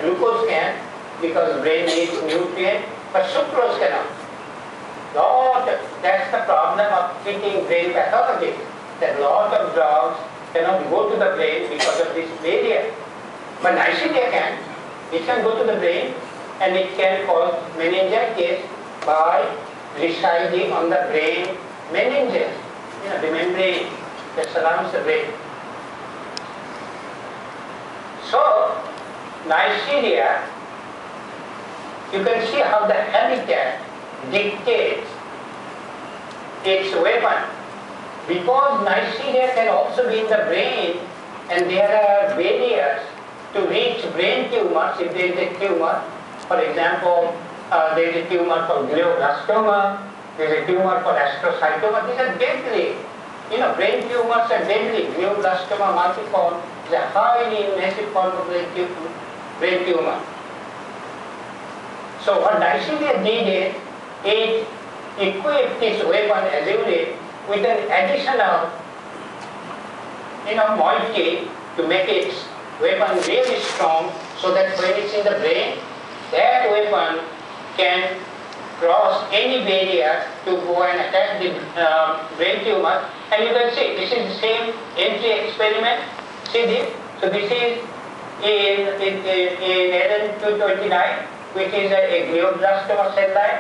glucose can, because brain needs nutrient, but sucrose cannot. That's the problem of treating brain pathology. That lot of drugs cannot go to the brain because of this barrier. But Neisseria can. It can go to the brain and it can cause meningitis by residing on the brain meninges, the membrane that surrounds the brain. So, Neisseria, you can see how the habitat dictates its weapon. Because Neisseria can also be in the brain, and there are barriers to reach brain tumors if there is a tumor. For example, there is a tumor for glioblastoma, there is a tumor for astrocytoma. These are deadly. Brain tumors are deadly. Glioblastoma multiforme is a highly invasive form of brain tumor. So what Neisseria did is, it equipped its weapon azurine with an additional moiety to make its weapon really strong, so that when it's in the brain, that weapon can cross any barrier to go and attack the brain tumor. And you can see, this is the same entry experiment. See this? So this is in Anand 229, which is a glioblastoma cell line.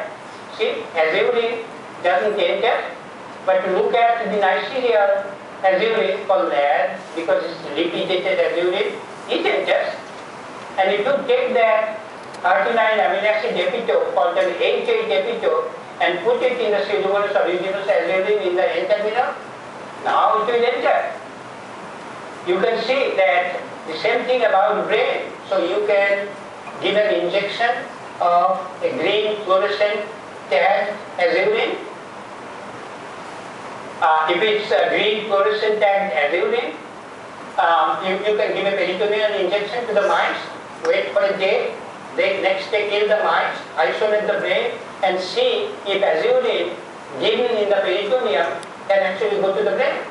See, azurine doesn't enter, but look at the Neisseria azurine called LAD, because it's lipidated azurine, it enters. And if you take that 39 amino acid epitope called an H8 epitope and put it in the pseudomonas originus azurine in the N-terminal, now it will enter. You can see that the same thing about brain. So you can give an injection of a green fluorescent tag azurine. If it's a green fluorescent tag azurine, you can give a peritoneal injection to the mice, wait for a day, next day kill the mice, isolate the brain, and see if azurine given in the peritoneum can actually go to the brain.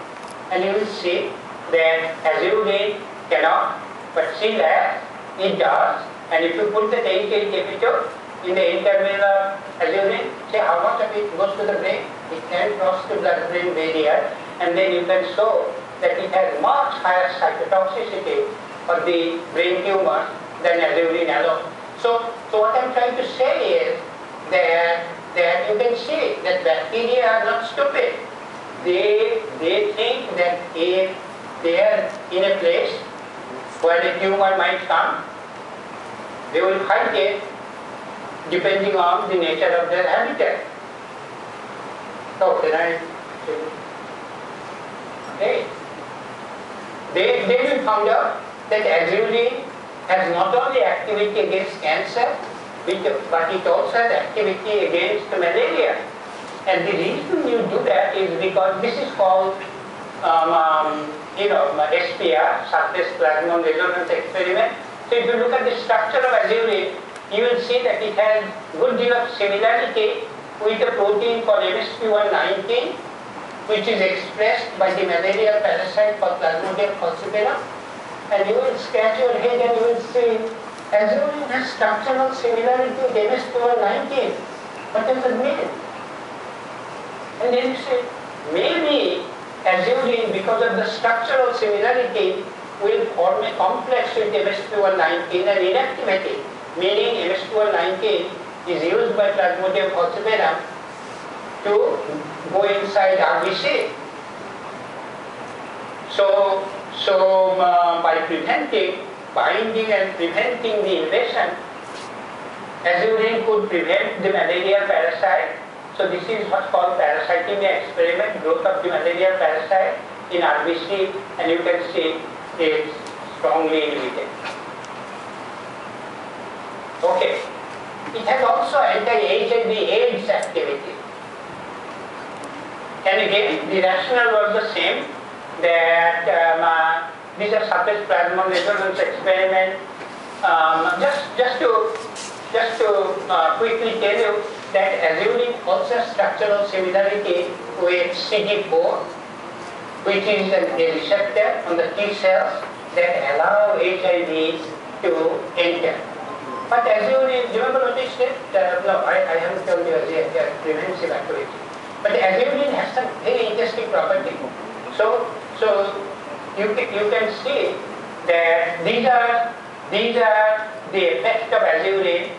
And you will see that azurine cannot, but see that it does. And if you put the H8 epitope in the N-terminal azurine, see how much of it goes to the brain. It can cross the blood-brain barrier, and then you can show that it has much higher cytotoxicity for the brain tumor than azurine alone. So what I'm trying to say is that you can see that bacteria are not stupid. They think that if they are in a place where the tumor might come, they will fight it depending on the nature of their habitat. So can I? Okay. They will find out that azurine has not only activity against cancer, but it also has activity against malaria. And the reason you do that is because this is called SPR, surface plasmon resonance experiment. So if you look at the structure of azurine, you will see that it has good deal of similarity with a protein called MSP119, which is expressed by the malarial parasite called Plasmodium falciparum. And you will scratch your head and you will see azurine has structural similarity with MSP119. What does it mean? And then you say, maybe azurine, because of the structural similarity, will form a complex with MSP119 and inactivate it. Meaning MSP119 is used by Plasmodium falciparum to go inside RBC. So by binding and preventing the invasion, azurine could prevent the malarial parasite. So this is what's called parasitemia experiment, growth of the malarial parasite in RBC, and you can see it's strongly inhibited. Okay. It has also anti-HIV/AIDS activity. And again, the rationale was the same, that these are surface plasmon resonance experiment. Just to quickly tell you that azurine also has structural similarity with CD4, which is a receptor on the T cells that allow HIV to enter. But azurine, do you remember what I said? No, I haven't told you yet, preventive activity. But azurine has some very interesting property. So you can see that these are the effects of azurine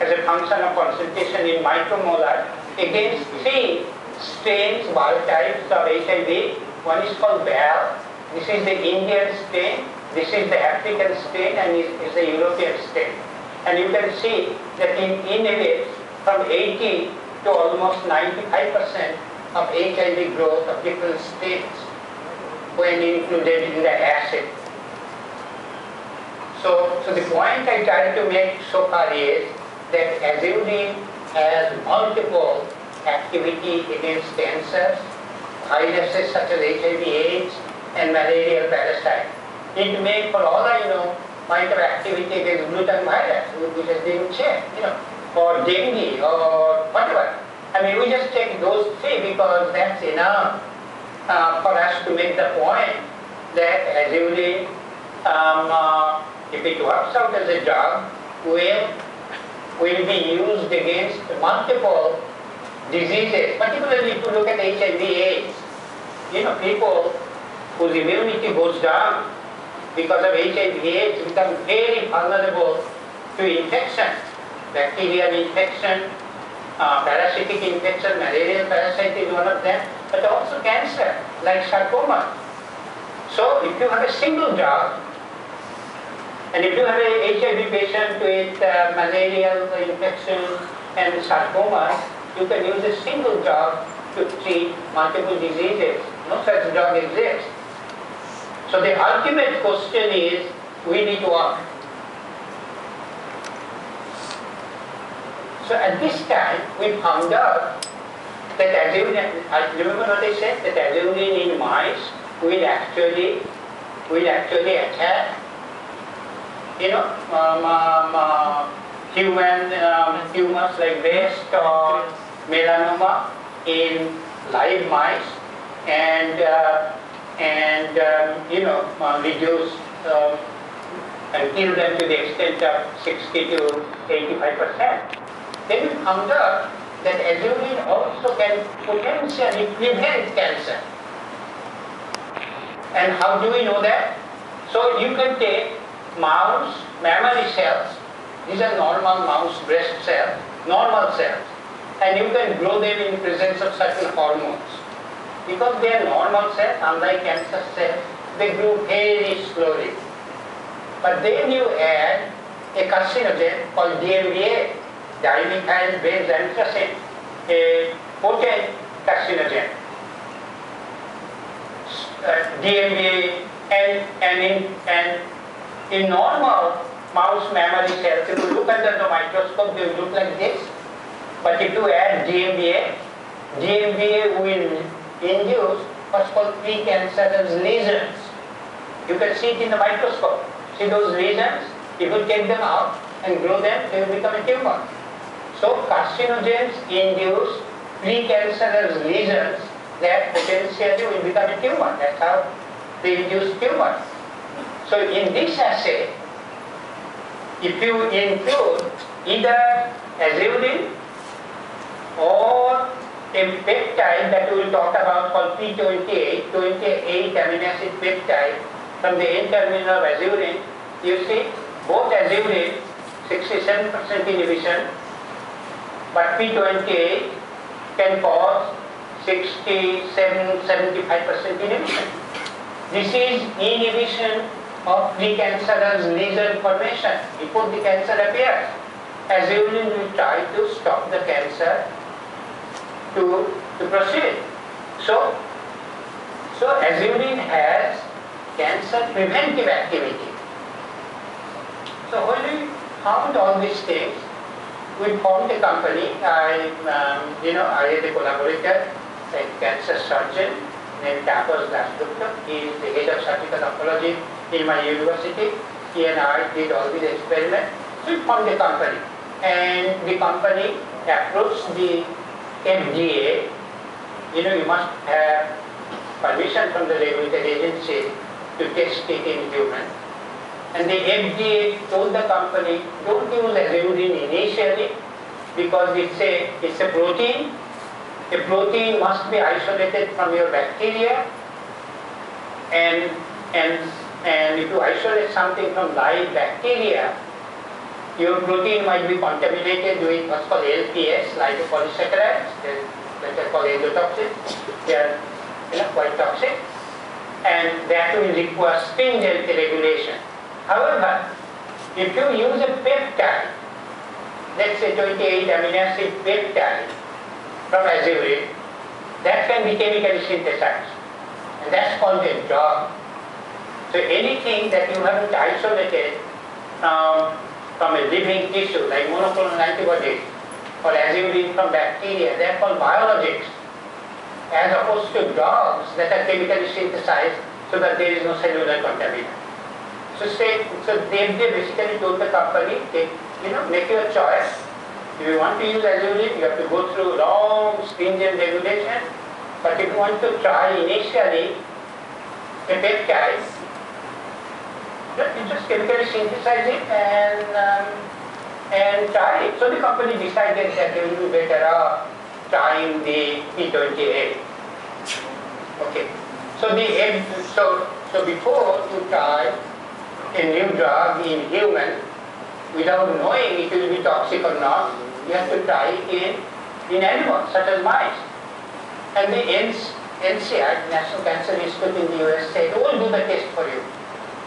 as a function of concentration in micromolar against three strains, wild types of HIV. One is called BAL. This is the Indian strain. This is the African strain, and is the European strain. And you can see that it inhibits from 80 to almost 95% of HIV growth of different strains when included in the acid. So the point I try to make so far is that azurine has multiple activity against cancers, viruses such as HIV/AIDS, and malarial parasite. It may, for all I know, might have activity against gluten virus, which has been checked, or dengue, or whatever. I mean, we just take those three because that's enough for us to make the point that azurine, if it works out as a drug, will be used against multiple diseases, particularly if you look at HIV/AIDS. People whose immunity goes down because of HIV/AIDS become very vulnerable to infection, bacterial infection, parasitic infection, malarial parasite is one of them, but also cancer, like sarcoma. So if you have a single drug, and if you have a HIV patient with malarial infection and sarcoma, you can use a single drug to treat multiple diseases. No such drug exists. So the ultimate question is, will it work? So at this time, we found out that azurine, remember what I said, that azurine in mice will actually attack, human tumors like breast or melanoma in live mice, and reduce and kill them to the extent of 60 to 85%. Then we found out that azurine also can potentially prevent cancer. And how do we know that? So you can take mouse mammary cells, these are normal mouse breast cells, normal cells, and you can grow them in presence of certain hormones. Because they are normal cells, unlike cancer cells, they grow very slowly. But then you add a carcinogen called DMBA, dimethyl benzanthracene, a potent carcinogen. DMBA and in normal mouse mammary cells, if you look under the microscope, they look like this. But if you add DMBA, DMBA will induce what's called precancerous lesions. You can see it in the microscope. See those lesions? If you take them out and grow them, they will become a tumor. So carcinogens induce precancerous lesions that potentially will become a tumor. That's how they induce tumors. So in this assay, if you include either azurine or a peptide that we will talk about called P28, 28 amino acid peptide from the N-terminal of azurine, you see both azurine 67% inhibition, but P28 can cause 67-75% inhibition. This is inhibition of precancerous lesion formation before the cancer appears. Azurine will try to stop the cancer to proceed. So azurine has cancer preventive activity. So when we found all these things, we formed a company. I had a collaborator, a cancer surgeon named Tapas Dasgupta. He is the head of surgical oncology in my university. He and I did all these experiments. So we formed a company. And the company approached the FDA. You must have permission from the regulatory agency to test it in humans. And the FDA told the company, don't use azurine initially because it's a protein. A protein must be isolated from your bacteria, and if you isolate something from live bacteria, your protein might be contaminated with what's called LPS, lipopolysaccharides, that are called endotoxins. They are quite toxic, and that will require stringent regulation. However, if you use a peptide, let's say 28 amino acid peptide from azurine, that can be chemically synthesized, and that's called a drug. So anything that you haven't isolated from a living tissue like monoclonal antibodies or azurine from bacteria, they're called biologics, as opposed to drugs that are chemically synthesized so that there is no cellular contaminant. So they basically told the company, make your choice. If you want to use azurine, you have to go through long, stringent regulation. But if you want to try initially a peptide, you just chemically synthesize it and try it. So the company decided that they will be better off trying the P28. Okay. So before you try a new drug in human, without knowing it will be toxic or not, you have to try it in animals, such as mice. And the NCI, National Cancer Institute in the US, said, we will do the test for you.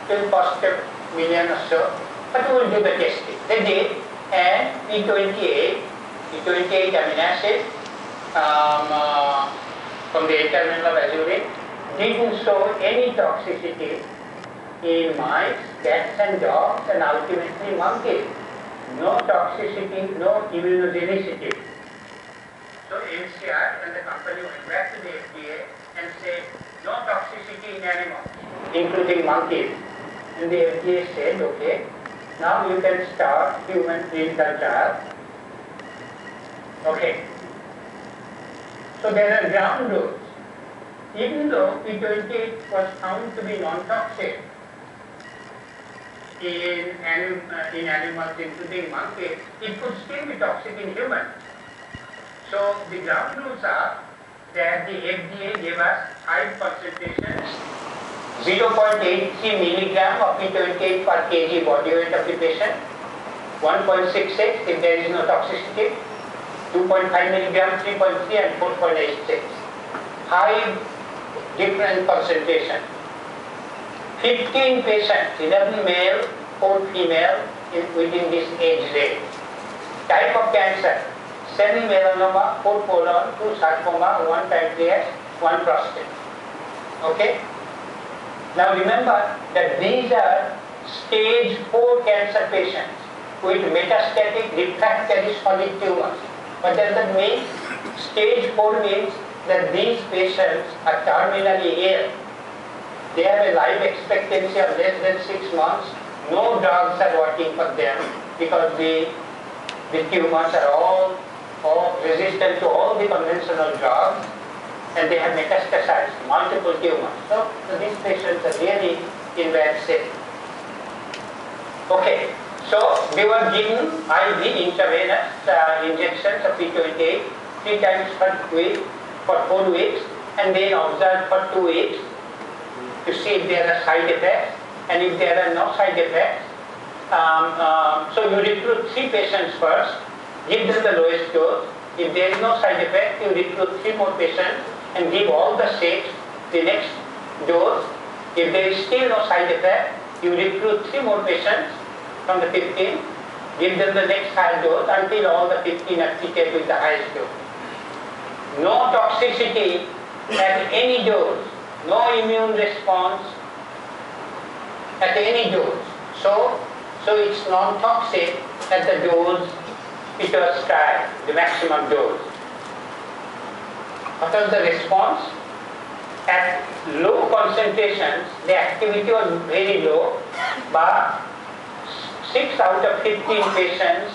It will cost $1 million or so, but we will do the testing. They did, and P28 amino acid from the internal of azurine didn't show any toxicity in mice, cats and dogs, and ultimately monkeys. No toxicity, no immunogenicity. So NCR and the company went back to the FDA and said, no toxicity in animals, including monkeys. And the FDA said, okay, now you can start human clinical trials. Okay. So there are ground rules. Even though P28 was found to be non-toxic in animals, including monkeys, it could still be toxic in humans. So the ground rules are that the FDA gave us high concentrations, 0.83 milligram of P28 per kg body weight of the patient, 1.66 if there is no toxicity, 2.5 milligram, 3.3 and 4.86. High different concentration. 15 patients, 11 male, 4 female within this age range. Type of cancer, 7 melanoma, 4 colon, 2 sarcoma, 1 pancreas, 1 prostate. Okay? Now remember that these are stage 4 cancer patients with metastatic refractory solid tumors. What does that mean? Stage 4 means that these patients are terminally ill. They have a life expectancy of less than 6 months. No drugs are working for them because the tumors are all resistant to all the conventional drugs, and they have metastasized multiple tumors. So these patients are really in bad state. Okay, so they were given IV intravenous injections of P28 3 times per week for 4 weeks, and then observed for 2 weeks to see if there are side effects, and if there are no side effects, so you recruit 3 patients first, give them the lowest dose. If there is no side effect, you recruit 3 more patients and give all the 6 the next dose. If there is still no side effect, you recruit 3 more patients from the 15, give them the next higher dose until all the 15 are treated with the highest dose. No toxicity at any dose, no immune response at any dose. So it's non-toxic at the dose it was tried, the maximum dose. What was the response? At low concentrations, the activity was very low, but 6 out of 15 patients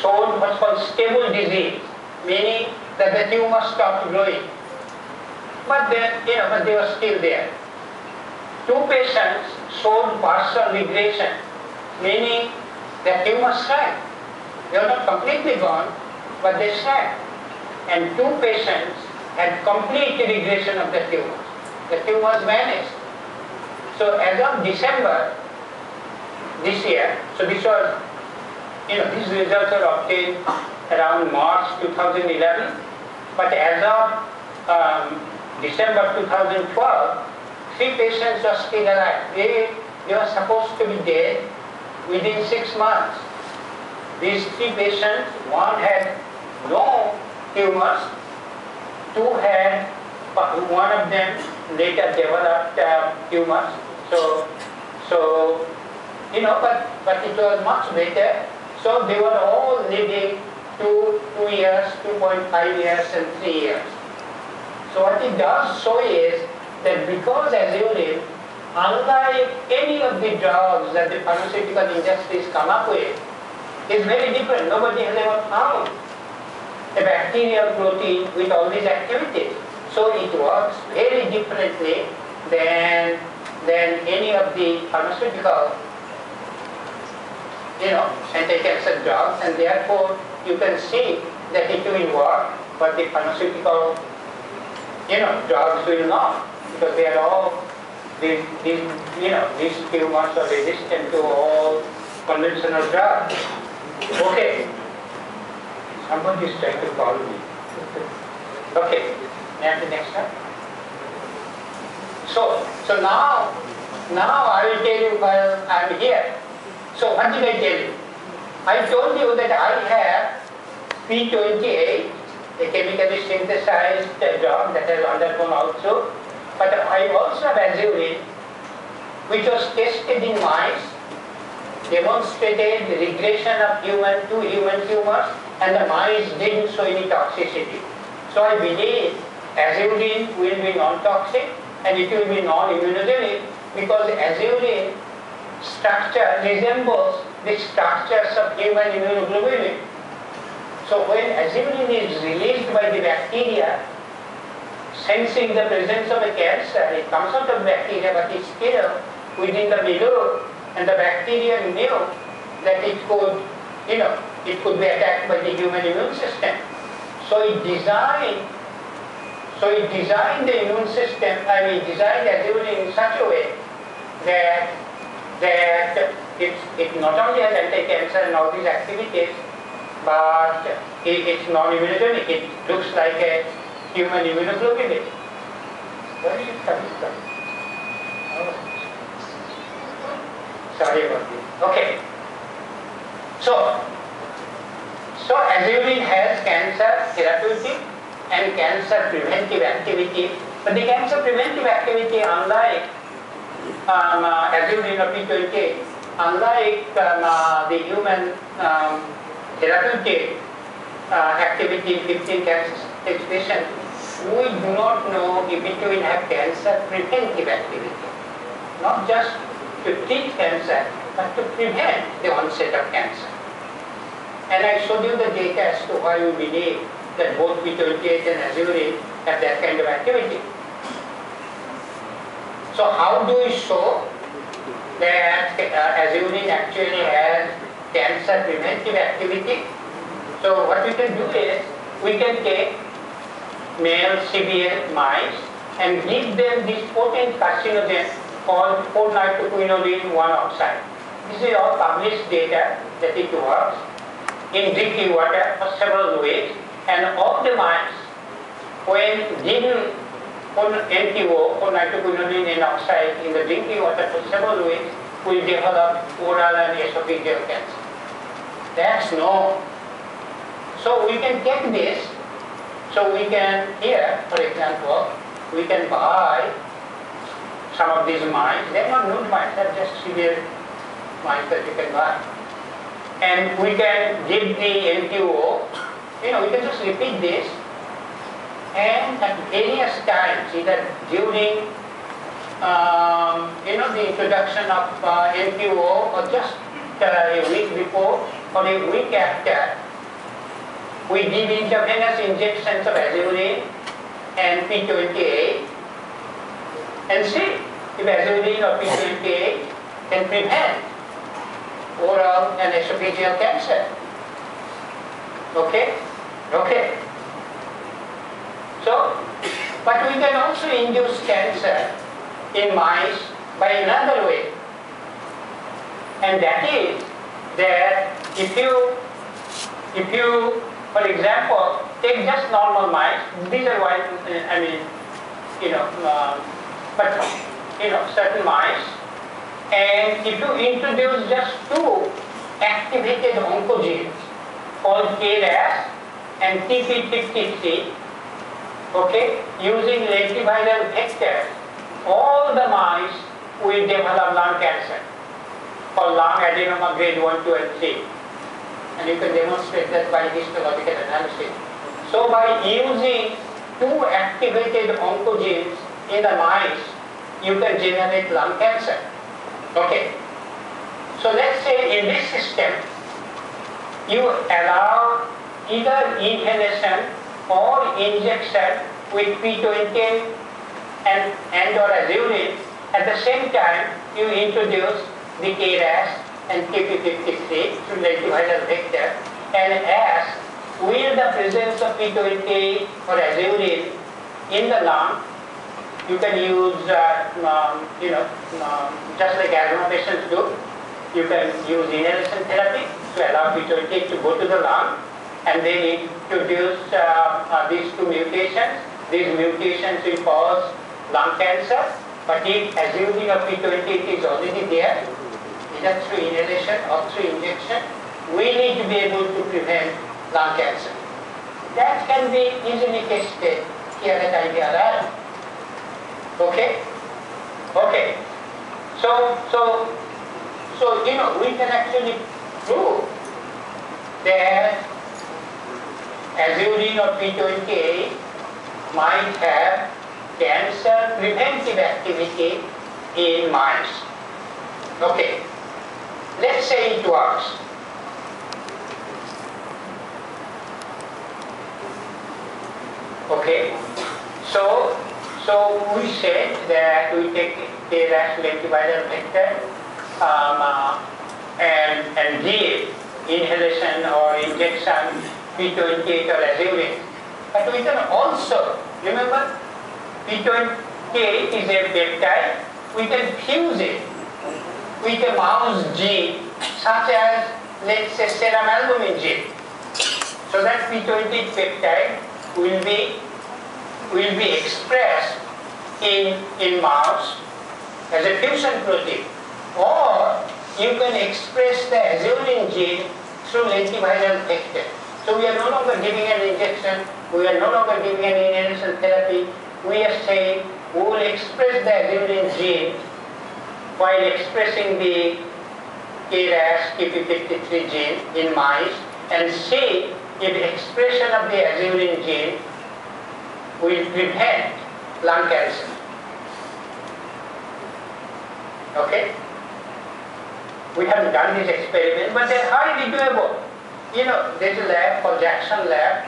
showed what's called stable disease, meaning that the tumor stopped growing. But they were still there. 2 patients showed partial regression, meaning the tumors shrank. They are not completely gone, but they shrank. And 2 patients had complete regression of the tumors. The tumors vanished. So as of December this year, so this was, these results were obtained around March 2011, but as of December 2012, 3 patients were still alive. They were supposed to be dead within 6 months. These 3 patients, one had no tumors, 2 had, one of them later developed tumors. But it was much better. So they were all living 2 years, 2.5 years and 3 years. So what it does show is that because azurin, unlike any of the drugs that the pharmaceutical industries come up with, is very different. Nobody has ever found a bacterial protein with all these activities. So it works very differently than any of the pharmaceutical, anti-cancer drugs, and therefore you can see that it will work, but the pharmaceutical, drugs will not, because they are all, these tumors are resistant to all conventional drugs. Okay. Somebody is trying to call me. Okay. Next one. So now I will tell you while I am here. So what did I tell you? I told you that I have P28, a chemically synthesized drug that has undergone also, but I also have azurin, which was tested in mice, demonstrated regression of human tumors, and the mice didn't show any toxicity. So I believe azurin will be non-toxic and it will be non-immunogenic, because azurin structure resembles the structures of human immunoglobulin. So when azurin is released by the bacteria, sensing the presence of a cancer, it comes out of bacteria but is still within the milieu, and the bacteria knew that it could be attacked by the human immune system. So it designed the immune system, designed azurin in such a way that it not only has anti-cancer and all these activities, but it's non-immunogenic. It looks like a human immunoglobulin. Where is it coming from? Oh. Sorry about this. Okay. So azurin has cancer therapeutic and cancer preventive activity. But the cancer preventive activity, unlike azurin or P28, unlike the human therapeutic activity in 15 cancer patients, we do not know if it will have cancer preventive activity. Not just to treat cancer, but to prevent the onset of cancer. And I showed you the data as to why we believe that both P28 and azurin have that kind of activity. So how do we show that azurin actually has cancer preventive activity? So what we can do is, we can take male CBL mice and give them this potent carcinogen called 4-nitroquinolone 1-oxide. This is all published data that it works in drinking water for several weeks, and of the mice, when given NTO, 4-nitroquinolone N-oxide, in the drinking water for several weeks, will develop oral and esophageal cancer. That's known. So we can take this, so we can, here, for example, we can buy some of these mice. They're not nude mice, they're just severe mice that you can buy. And we can give the NTO, we can just repeat this, and at various times, either during the introduction of NTO, or just a week before or a week after, we give intravenous injections of azurin and P28 and see if azurin or P28 can prevent oral and esophageal cancer. Okay? Okay. So, but we can also induce cancer in mice by another way. And that is that if you, for example, take just normal mice, these are what, certain mice, and if you introduce just two activated oncogenes called KRAS and TP53, okay, using lentiviral vectors, all the mice will develop lung cancer or lung adenoma grade 1, 2, and 3. And you can demonstrate that by histological analysis. So by using two activated oncogenes in the mice, you can generate lung cancer. Okay. So let's say in this system, you allow either inhalation or injection with P20 and or azurine. At the same time, you introduce the KRAS and TP53 through lentiviral vector and ask, will the presence of P20 or azurine in the lung? You can use, just like asthma patients do, you can use inhalation therapy to allow P20 to go to the lung, and then introduce these two mutations. These mutations will cause lung cancer, but if azurine or P20 is already there, either through inhalation or through injection, we need to be able to prevent lung cancer. That can be easily tested here at IVRI. Okay? Okay. So we can actually prove that azurine or P20 might have cancer preventive activity in mice. Okay. Let's say it works. Okay. So we said that we take KRAS lentiviral vector and give inhalation or injection P28 or azurine. But we can also, remember, P28 is a peptide, we can fuse it with a mouse gene such as, let's say, serum albumin gene. So that P28 peptide will be expressed in mouse as a fusion protein, or you can express the azurine gene through lentiviral vector. So we are no longer giving an injection, we are no longer giving an inhalation therapy. We are saying we will express the azurine gene while expressing the KRAS TP53 gene in mice and see if expression of the azurine gene will prevent lung cancer. Okay? We haven't done this experiment, but they're highly doable. There's a lab called Jackson Lab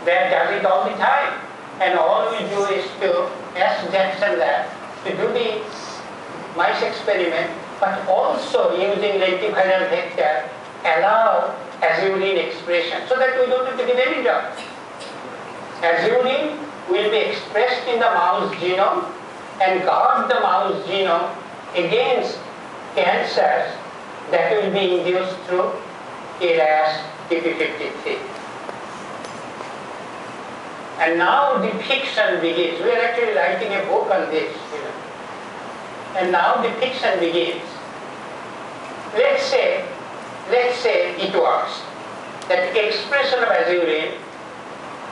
that does it all the time. And all we do is to ask Jackson Lab to do the mice experiment, but also using lentiviral vector, allow azurine expression so that we don't have to give any drug. Azurine will be expressed in the mouse genome and guard the mouse genome against cancers that will be induced through KRAS TP53. And now the fiction begins. We are actually writing a book on this. And now the fiction begins. Let's say it works. That expression of azurine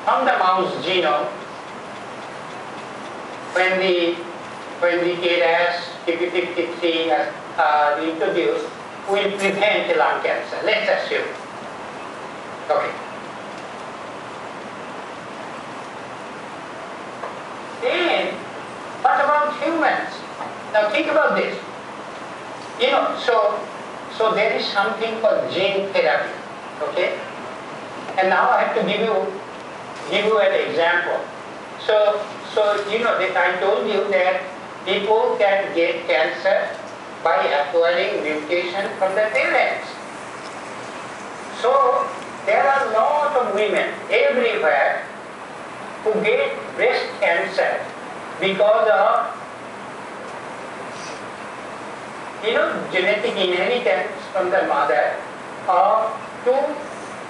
from the mouse genome when the KRAS TP53 are introduced will prevent lung cancer. Let's assume. Okay. Then, what about humans? Now think about this. So there is something called gene therapy. Okay? And now I have to give you an example. So that I told you that people can get cancer by acquiring mutation from their parents. So there are a lot of women everywhere who get breast cancer because of genetic inheritance from the mother of two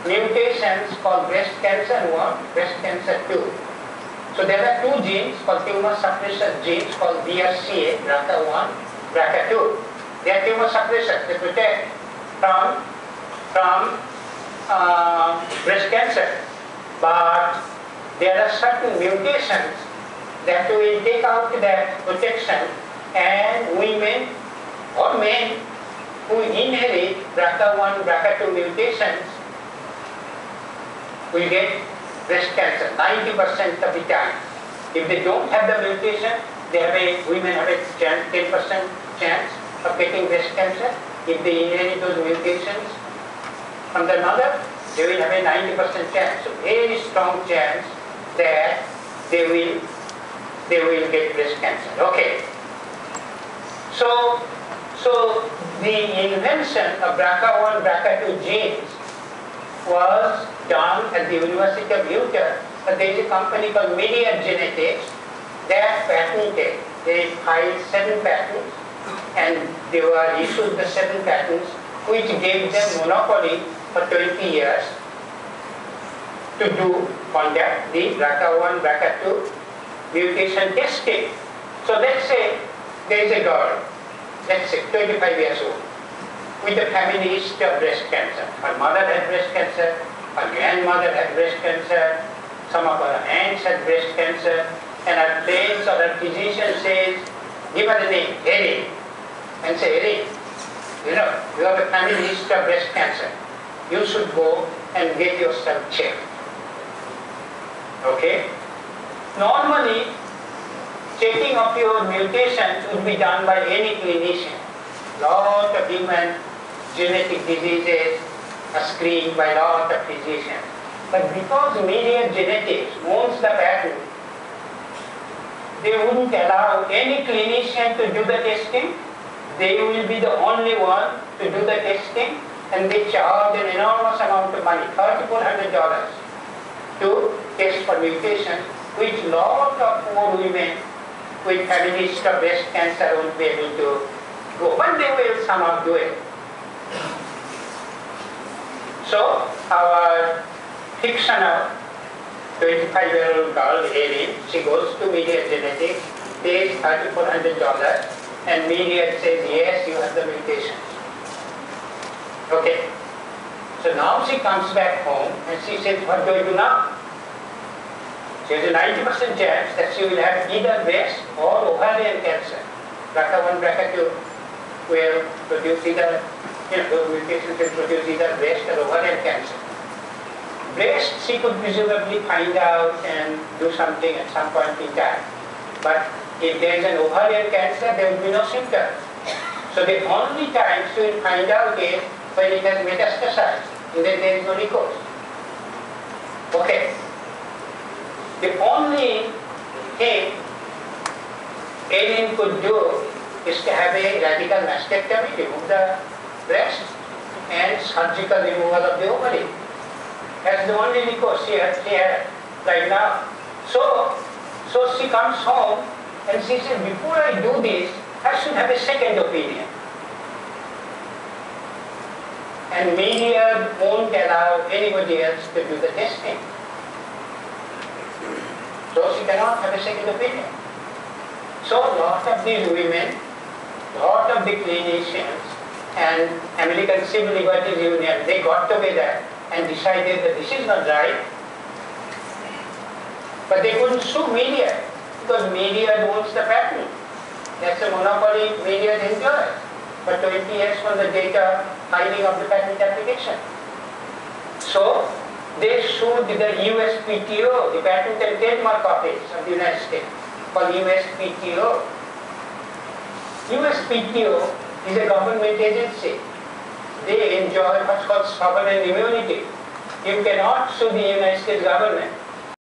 mutations called breast cancer 1, breast cancer 2. So there are two genes called tumor suppressor genes called BRCA, BRCA1, BRCA2. They are tumor suppressors. They protect from breast cancer. But there are certain mutations that will take out that protection, and women or men who inherit BRCA1, BRCA2 mutations will get breast cancer 90% of the time. If they don't have the mutation, women have a 10% chance of getting breast cancer. If they inherit those mutations from their mother, they will have a 90% chance. So very strong chance that they will get breast cancer. Okay. So the invention of BRCA1, BRCA2 genes was done at the University of Utah. But there is a company called Media Genetics that patented. They filed 7 patents, and they were issued the 7 patents, which gave them monopoly for 20 years to conduct the BRCA1, BRCA2 mutation testing. So let's say there is a girl, let's say 25 years old, with a family history of breast cancer. Her mother had breast cancer, her grandmother had breast cancer, some of her aunts had breast cancer, and her friends or her physician says, give her the name, Erin, and say, Erin, you have a family history of breast cancer. You should go and get yourself checked. Okay? Normally, checking of your mutations would be done by any clinician. Lot of human genetic diseases are screened by lot of physicians. But because Media Genetics owns the patent, they wouldn't allow any clinician to do the testing. They will be the only one to do the testing, and they charge an enormous amount of money, $3,400, to test for mutation, which lot of poor women with family history of breast cancer won't be able to go. But they will somehow do it. So our fictional 25-year-old girl, Erin, she goes to Media Genetics, pays $3,400, and Media says, yes, you have the mutation. Okay. So now she comes back home and she says, what do I do now? She has a 90% chance that she will have either breast or ovarian cancer. BRCA1, BRCA2 will produce either, those mutations will produce either breast or ovarian cancer. Breast, she could presumably find out and do something at some point in time. But if there is an ovarian cancer, there will be no symptoms. So the only time she will find out is when it has metastasized, and then there is no recourse. Okay. The only thing Erin could do is to have a radical mastectomy, remove the breast, and surgical removal of the ovary. That's the only recourse she had right now. So she comes home and she says, before I do this, I should have a second opinion. And Media won't allow anybody else to do the testing. So she cannot have a second opinion. So lot of these women, lot of the clinicians and American Civil Liberties Union, they got together and decided that this is not right. But they couldn't sue Media because Media owns the patent. That's a monopoly Media enjoys for 20 years from the data filing of the patent application. So they sued the USPTO, the Patent and Trademark Office of the United States, called USPTO. USPTO is a government agency. They enjoy what's called sovereign immunity. You cannot sue the United States government.